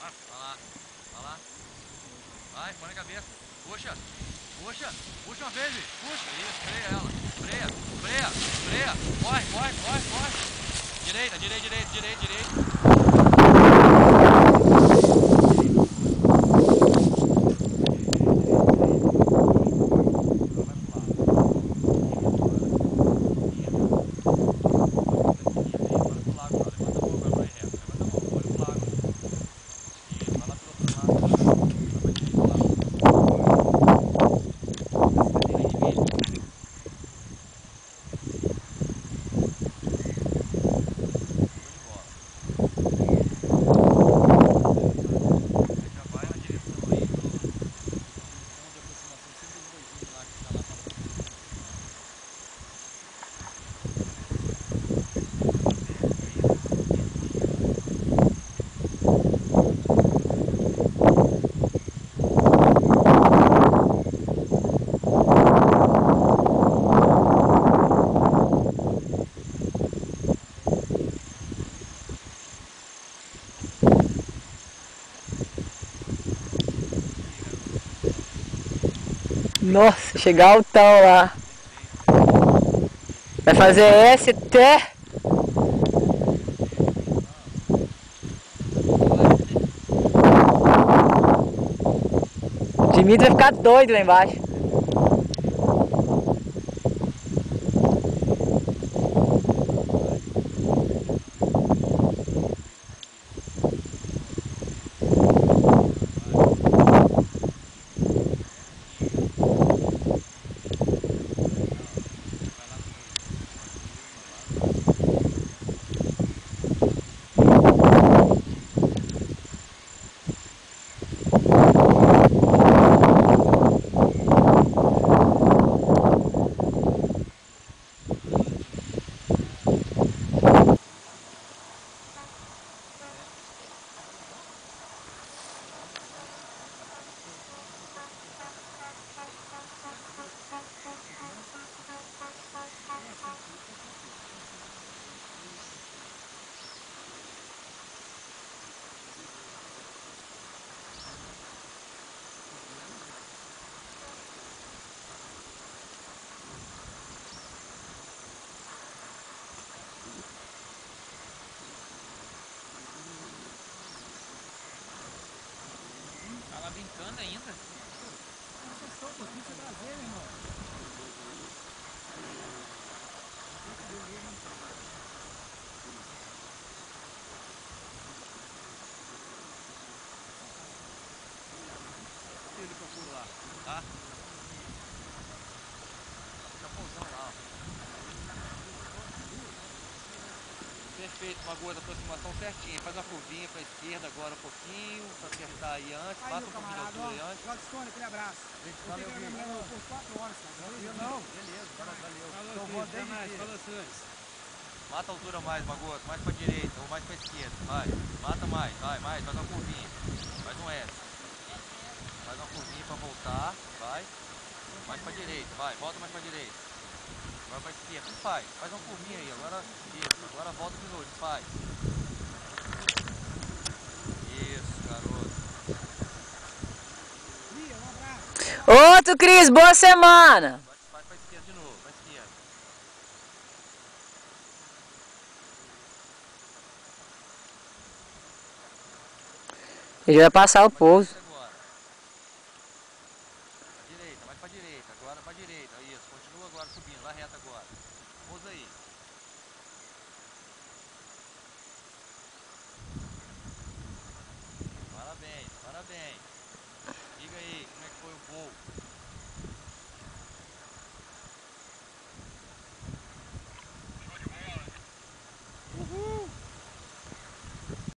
Vai lá. Vai lá. Vai, põe na cabeça. Puxa. Puxa. Puxa uma vez, bicho. Puxa. Isso, freia ela. Freia. Freia. Freia. Corre, corre, corre, corre. Direita, direita, direita, direita, direita. Nossa, chegar altão lá. Vai fazer S até. Dimitri vai ficar doido lá embaixo. Tá lá brincando ainda. Ele procura lá, tá? Capãozão lá, ó. Perfeito, Magoa, da aproximação certinha. Faz uma curvinha pra esquerda agora um pouquinho, pra acertar aí antes. Passa um pouquinho de altura aí antes. Gladstone, aquele abraço. Valeu, Gui. Por 4 horas, cara. Não, beleza, valeu. Então vou desde Mata a altura mais, Magoa, mais pra direita ou mais pra esquerda, vai. Mata mais, vai, mais, faz uma curvinha. Faz um S. Faz uma curvinha pra voltar, vai. Mais pra direita, vai, volta mais pra direita. Agora pra esquerda, faz uma curvinha aí, agora isso, agora volta de novo, faz. Isso, garoto. Outro, Cris, boa semana! Vai pra esquerda de novo, pra esquerda. Ele vai passar o pouso. Agora. Pra direita, mais pra direita, agora pra direita, isso, continua agora subindo, lá reta agora. Pousa aí. Parabéns, parabéns. Diga aí, como é que foi o voo?